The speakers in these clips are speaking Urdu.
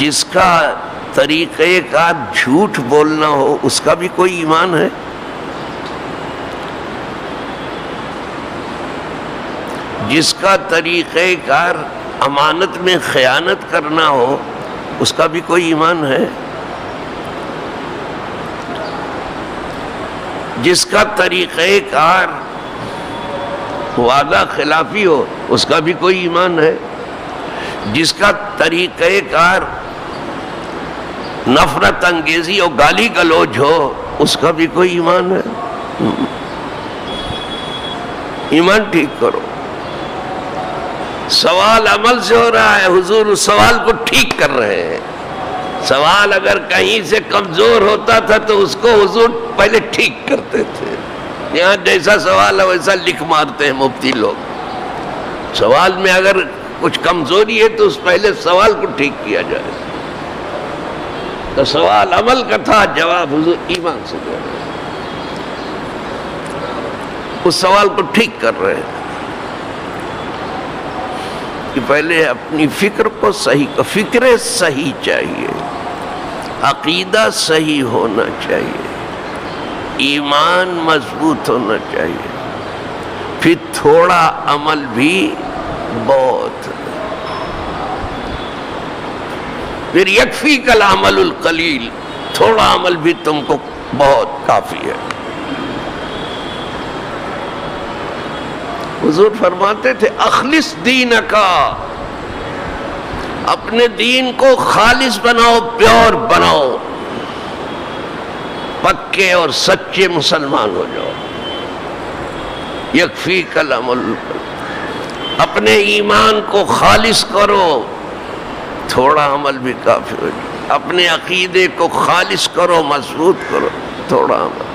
جس کا طریقہ کار جھوٹ بولنا ہو اس کا بھی کوئی ایمان ہے؟ جس کا طریقہ کار امانت میں خیانت کرنا ہو اس کا بھی کوئی ایمان ہے؟ جس کا طریقہ کار وعدہ خلافی ہو اس کا بھی کوئی ایمان ہے؟ جس کا طریقہ کار نفرت انگیزی اور گالی گلوچ ہو اس کا بھی کوئی ایمان ہے؟ ایمان ٹھیک کرو. سوال عمل سے ہو رہا ہے، حضور اس سوال کو ٹھیک کر رہے ہیں. سوال اگر کہیں سے کمزور ہوتا تھا تو اس کو حضور پہلے ٹھیک کرتے تھے. یہاں جیسا سوال ہے ویسا لکھ مارتے ہیں مفتی لوگ. سوال میں اگر کچھ کمزوری ہے تو اس پہلے سوال کو ٹھیک کیا جائے. تو سوال عمل کا تھا، جواب حضور ایمان سے دے رہے ہیں. اس سوال کو ٹھیک کر رہے ہیں کہ پہلے اپنی فکر کو صحیح، فکر صحیح چاہیے، عقیدہ صحیح ہونا چاہیے، ایمان مضبوط ہونا چاہیے، پھر تھوڑا عمل بھی بہت، پھر یکفیک العمل القلیل، تھوڑا عمل بھی تم کو بہت کافی ہے. حضور فرماتے تھے اخلص دینکا، اپنے دین کو خالص بناؤ، پیور بناؤ، پکے اور سچے مسلمان ہو جاؤ. یکفیک العمل، اپنے ایمان کو خالص کرو، تھوڑا عمل بھی کافی ہو جائے. اپنے عقیدے کو خالص کرو، مضبوط کرو، تھوڑا عمل.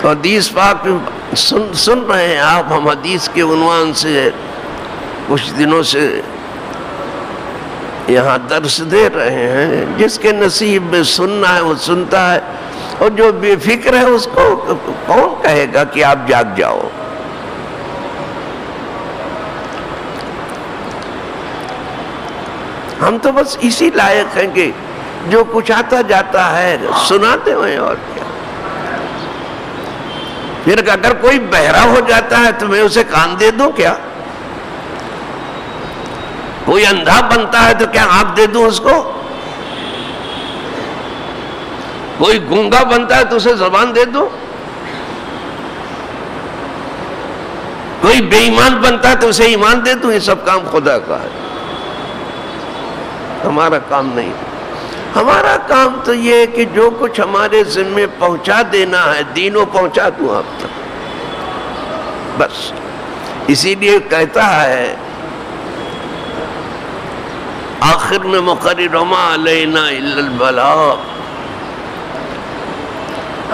تو حدیث پاک میں سن رہے ہیں آپ، ہم حدیث کے عنوان سے کچھ دنوں سے یہاں درس دے رہے ہیں. جس کے نصیب میں سننا ہے وہ سنتا ہے، اور جو بے فکر ہے اس کو کون کہے گا کہ آپ جاگ جاؤ. ہم تو بس اسی لائق ہیں کہ جو کچھ آتا جاتا ہے سناتے ہوئے، اور کیا. پھر اگر کوئی بہرا ہو جاتا ہے تو میں اسے کان دے دوں کیا؟ کوئی اندھا بنتا ہے تو کیا آنکھ دے دوں اس کو؟ کوئی گونگا بنتا ہے تو اسے زبان دے دوں؟ کوئی بے ایمان بنتا ہے تو اسے ایمان دے دوں؟ یہ سب کام خدا کا ہے، ہمارا کام نہیں. ہمارا کام تو یہ ہے کہ جو کچھ ہمارے ذمے پہنچا دینا ہے دینوں پہنچا دوں آپ تک، بس. اسی لیے کہتا ہے آخر میں مقرر وما علینا الا البلاغ،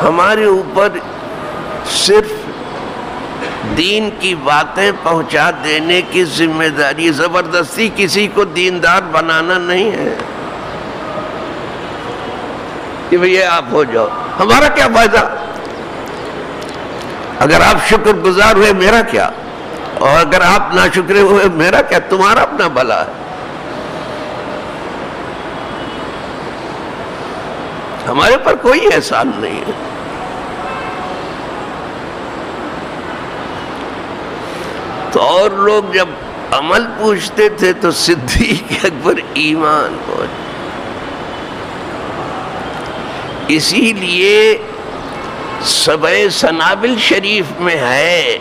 ہمارے اوپر صرف دین کی باتیں پہنچا دینے کی ذمہ داری. زبردستی کسی کو دیندار بنانا نہیں ہے کہ بھئی آپ ہو جاؤ. ہمارا کیا فائدہ؟ اگر آپ شکر گزار ہوئے میرا کیا، اور اگر آپ ناشکرے ہوئے میرا کیا؟ تمہارا اپنا بھلا ہے. ہمارے پر کوئی احسان نہیں ہے. تو اور لوگ جب عمل پوچھتے تھے تو صدیق اکبر ایمان پوچھتے. اسی لیے سبع سنابل شریف میں ہے،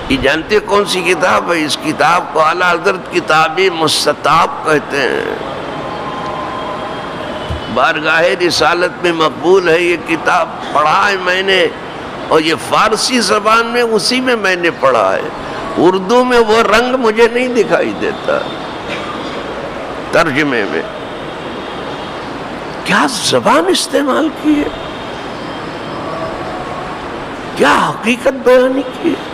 یہ جانتے کون سی کتاب ہے؟ اس کتاب کو اعلیٰ حضرت کتاب مستطاب کہتے ہیں. بارگاہ رسالت میں مقبول ہے. یہ کتاب پڑھا ہے میں نے، اور یہ فارسی زبان میں اسی میں نے پڑھا ہے. اردو میں وہ رنگ مجھے نہیں دکھائی دیتا ترجمے میں. کیا زبان استعمال کی ہے، کیا حقیقت بیانی کی ہے.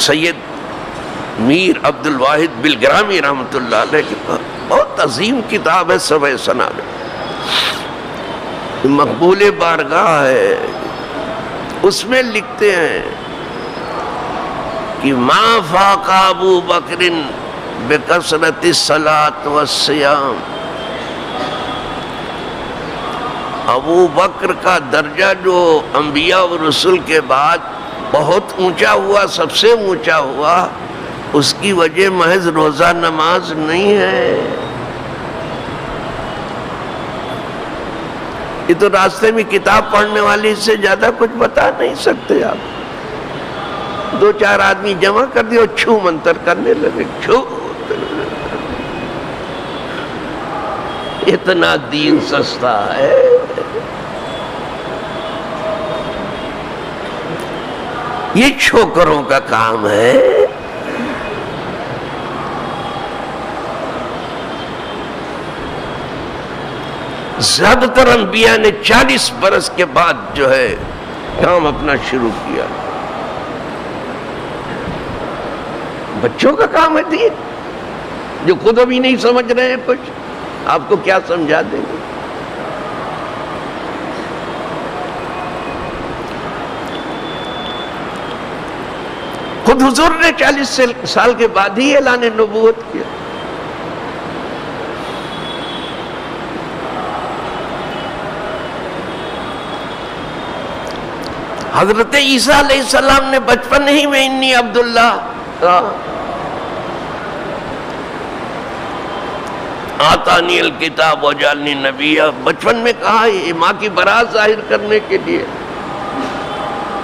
سید میر عبد الواحد بلگرامی رحمۃ اللہ علیہ کی بہت عظیم کتاب ہے سبع سنابل، مقبول بارگاہ ہے. اس میں لکھتے ہیں کہ ما فاق ابو بکر بکثرت الصلاۃ والصیام، ابو بکر کا درجہ جو انبیاء و رسول کے بعد بہت اونچا ہوا، سب سے اونچا ہوا، اس کی وجہ محض روزہ نماز نہیں ہے۔ یہ تو راستے میں کتاب پڑھنے والی سے زیادہ کچھ بتا نہیں سکتے آپ۔ دو چار آدمی جمع کر دیے اور چھو منتر کرنے لگے، چھو۔ اتنا دین سستا ہے۔ یہ چھوکروں کا کام ہے۔ زیادہ تر انبیاء نے 40 برس کے بعد جو ہے کام اپنا شروع کیا۔ بچوں کا کام ہے دین، جو خود ابھی نہیں سمجھ رہے ہیں کچھ، آپ کو کیا سمجھا دیں گے؟ خود حضور نے 40 سال کے بعد ہی اعلان نبوت کیا۔ حضرت عیسیٰ علیہ السلام نے بچپن ہی میں انی عبداللہ آتانی الکتاب وجعلنی نبیہ، بچپن میں کہا، یہ ماں کی برات ظاہر کرنے کے لیے،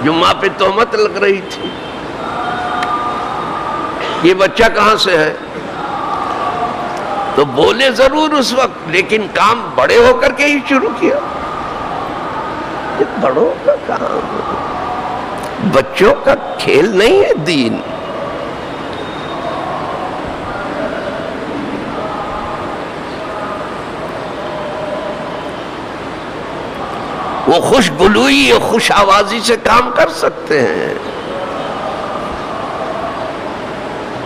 جو ماں پہ تہمت لگ رہی تھی۔ یہ بچہ کہاں سے ہے؟ تو بولے ضرور اس وقت، لیکن کام بڑے ہو کر کے ہی شروع کیا۔ یہ بڑوں کا کام ہے، بچوں کا کھیل نہیں ہے دین۔ وہ خوش گلوئی اور خوش آوازی سے کام کر سکتے ہیں،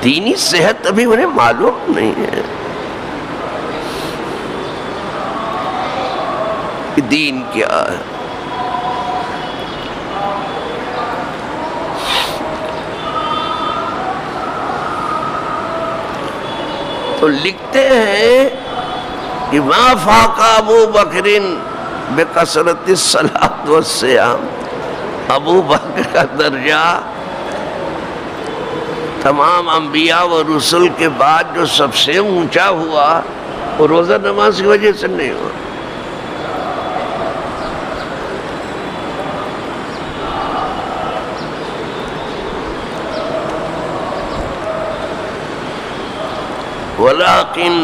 دینی صحت ابھی انہیں معلوم نہیں ہے کہ دین کیا ہے۔ تو لکھتے ہیں کہ ما فاق ابو بکر بکثرت الصلاۃ والصیام، ابو بکر کا درجہ تمام انبیاء و رسول کے بعد جو سب سے اونچا ہوا، وہ روزہ نماز کی وجہ سے نہیں ہوا۔ وَلَٰكِنْ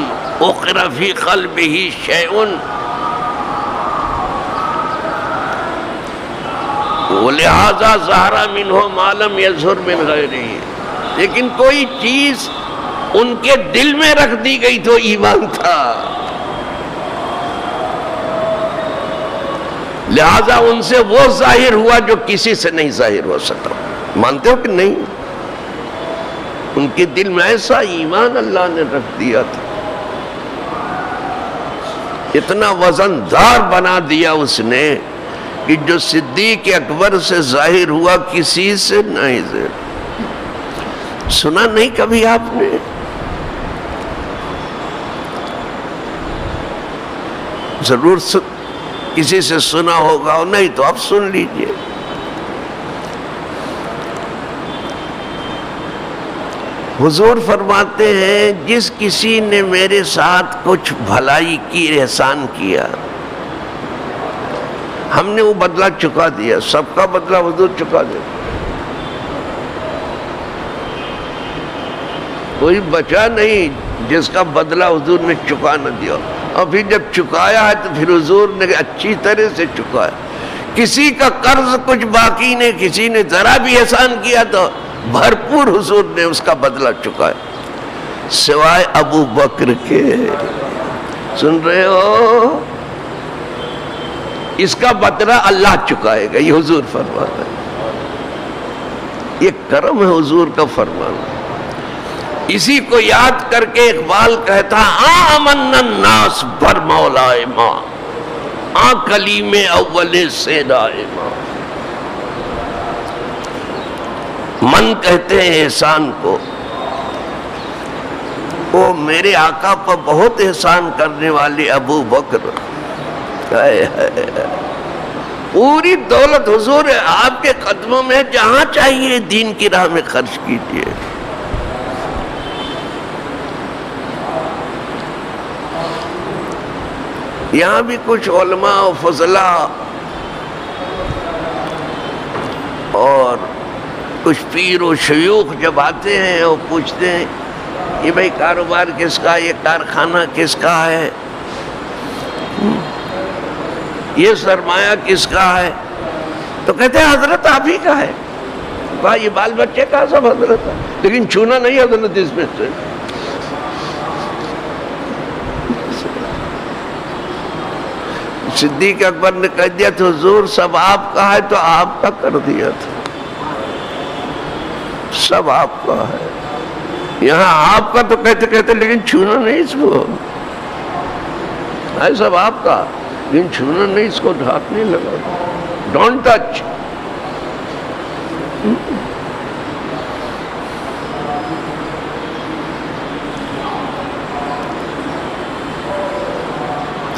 أُقْرَ فِي قَلْبِهِ شَيْءٌ، وَلِهَذَا ظَهَرَ مِنْهُ مَا لَمْ يَظْهُرْ مِنْ غَيْرِهِ، لیکن کوئی چیز ان کے دل میں رکھ دی گئی تو ایمان تھا، لہذا ان سے وہ ظاہر ہوا جو کسی سے نہیں ظاہر ہو سکا۔ مانتے ہو کہ نہیں؟ ان کے دل میں ایسا ایمان اللہ نے رکھ دیا تھا، اتنا وزندار بنا دیا اس نے کہ جو صدیق اکبر سے ظاہر ہوا کسی سے نہیں ظاہر۔ سنا نہیں کبھی آپ نے؟ ضرور کسی سے سنا ہوگا، اور نہیں تو آپ سن لیجئے۔ حضور فرماتے ہیں جس کسی نے میرے ساتھ کچھ بھلائی کی، احسان کیا، ہم نے وہ بدلہ چکا دیا، سب کا بدلہ حضور چکا دیا، کوئی بچا نہیں جس کا بدلہ حضور نے چکا نہ دیا۔ اور پھر جب چکایا ہے تو پھر حضور نے اچھی طرح سے چکایا، کسی کا قرض کچھ باقی نہیں، کسی نے ذرا بھی احسان کیا تو بھرپور حضور نے اس کا بدلہ چکایا، سوائے ابو بکر کے۔ سن رہے ہو؟ اس کا بدلہ اللہ چکائے گا، یہ حضور فرماتا ہے، یہ کرم ہے حضور کا فرمانا۔ اسی کو یاد کر کے اقبال کہتا آمن الناس بر مولائے ماں، کلیم اول سے دائے ماں، من کہتے ہیں احسان کو. وہ میرے آقا پر بہت احسان کرنے والے ابو بکر، پوری دولت حضور آپ کے قدموں میں، جہاں چاہیے دین کی راہ میں خرچ کیجیے. یہاں بھی کچھ علماء و فضلاء اور کچھ پیر و شیوخ جب آتے ہیں اور پوچھتے ہیں کہ بھئی کاروبار کس کا، یہ کارخانہ کس کا ہے، یہ سرمایہ کس کا ہے، تو کہتے ہیں حضرت آپ ہی کا ہے. کہا یہ بال بچے کا سب حضرت ہے، لیکن چھونا نہیں حضرت اس میں سے. صدیق اکبر نے کہہ دیا تو حضور سب آپ کا ہے، تو آپ کا کر دیا تھا، سب آپ کا ہے. یہاں آپ کا تو کہتے کہتے لیکن چھونا نہیں اس کو، ہے سب آپ کا لیکن چھونا نہیں اس کو، ہاتھ نہیں لگا، ڈونٹ ٹچ.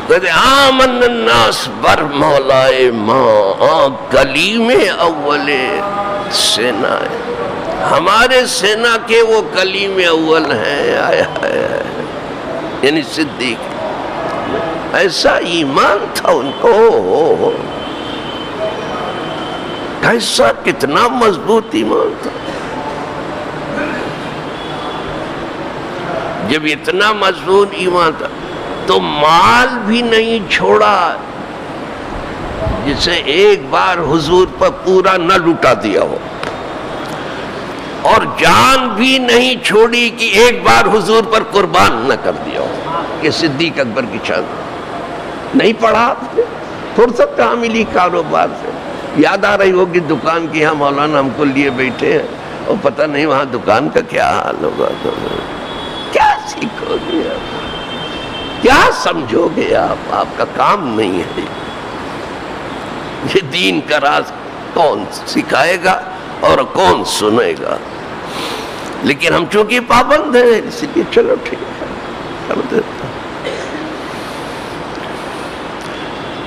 کہتے آمن الناس بر مولائے ماں، کلیم اول سینا، ہمارے سینا کے وہ کلیم اول ہیں. آیا یعنی صدیق، ایسا ایمان تھا ان کو، ایسا کتنا مضبوط ایمان تھا. جب اتنا مضبوط ایمان تھا تو مال بھی نہیں چھوڑا جسے ایک بار حضور پر پورا نہ لٹا دیا ہو، اور جان بھی نہیں چھوڑی کہ ایک بار حضور پر قربان نہ کر دیا ہو. کہ صدیق اکبر کی شان نہیں پڑھا آپ نے؟ فرصت کہاں ملی کاروبار سے؟ یاد آ رہی ہوگی دکان کی، ہاں مولانا ہم کو لیے بیٹھے ہیں اور پتہ نہیں وہاں دکان کا کیا حال ہوگا. کیا سیکھو گے آپ، کیا سمجھو گے آپ؟ آپ کا کام نہیں ہے. یہ دین کا راز کون سکھائے گا اور کون سنے گا؟ لیکن ہم چونکہ پابند ہیں اس لیے چلو ٹھیک ہے کر دیتا.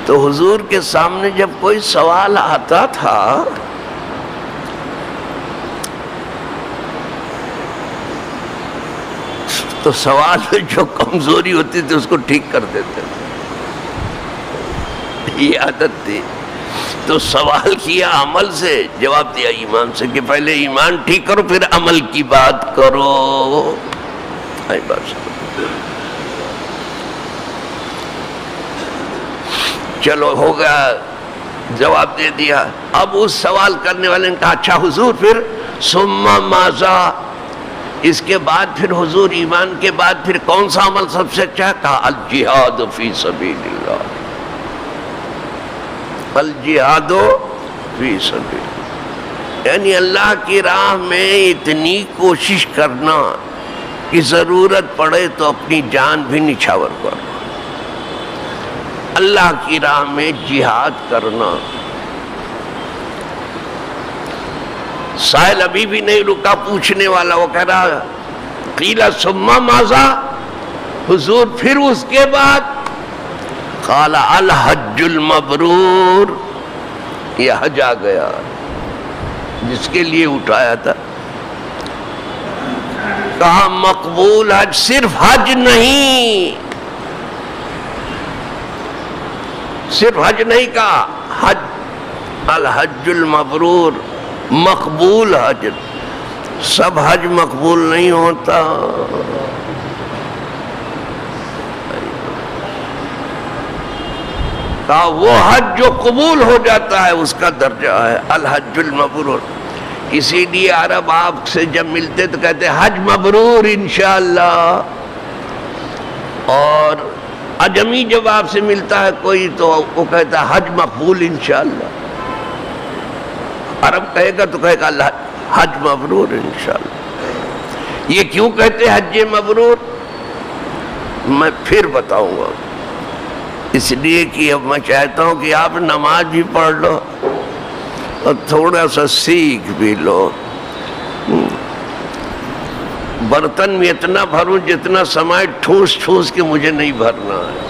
تو حضور کے سامنے جب کوئی سوال آتا تھا تو سوال میں جو کمزوری ہوتی تھی اس کو ٹھیک کر دیتے تھے. یہ عادت تھی. تو سوال کیا عمل سے، جواب دیا ایمان سے، کہ پہلے ایمان ٹھیک کرو پھر عمل کی بات کرو. چلو ہو گیا، جواب دے دیا. اب اس سوال کرنے والے نے کہا اچھا حضور پھر ثم ماذا، اس کے بعد پھر حضور ایمان کے بعد پھر کون سا عمل سب سے اچھا ہے؟ کہا الجہاد فی سبیل اللہ، الجہاد فی سبیل، یعنی اللہ کی راہ میں اتنی کوشش کرنا کہ ضرورت پڑے تو اپنی جان بھی نچھاور کرو. اللہ کی راہ میں جہاد کرنا. سائل ابھی بھی نہیں رکا پوچھنے والا، وہ کہہ رہا قیل ثم ماذا، حضور پھر اس کے بعد؟ قال الحج المبرور، یہ حج آ گیا جس کے لیے اٹھایا تھا. کہا مقبول حج، صرف حج نہیں، صرف حج نہیں کہا، حج الحج المبرور، مقبول حج. سب حج مقبول نہیں ہوتا. کہا وہ حج جو قبول ہو جاتا ہے اس کا درجہ ہے الحج المبرور. اسی لیے عرب آپ سے جب ملتے تو کہتے ہیں حج مبرور انشاءاللہ، اور عجمی جب آپ سے ملتا ہے کوئی تو وہ کہتا ہے حج مقبول انشاءاللہ. عرب کہے گا تو کہے گا اللہ حج مبرور انشاءاللہ. یہ کیوں کہتے ہیں حج مبرور؟ میں پھر بتاؤں گا. اس لیے کہ اب میں چاہتا ہوں کہ آپ نماز بھی پڑھ لو اور تھوڑا سا سیکھ بھی لو. برتن میں اتنا بھروں جتنا سمائے ٹھوس ٹھوس کے مجھے نہیں بھرنا ہے.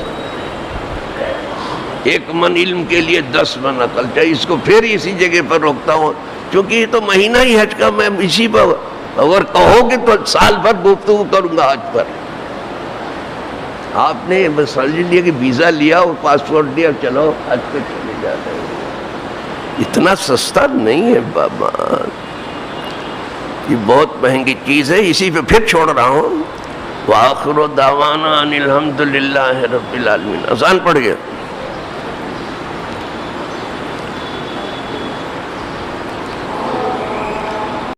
1 من علم کے لیے 10 من عقل چاہیے. اس کو پھر اسی جگہ پر روکتا ہوں کیونکہ یہ تو مہینہ ہی حج کا، میں اسی پر اگر کہو گے تو سال بھر گفتگو کروں گا حج پر. آپ نے بس سمجھ لیا کہ ویزا لیا اور پاسپورٹ دیا چلو حج پہ چلے جاتے ہیں. اتنا سستا نہیں ہے بابا، یہ بہت مہنگی چیز ہے. اسی پہ پھر چھوڑ رہا ہوں. وآخر دعوانا ان الحمد للہ رب العالمین. آسان پڑھ گیا.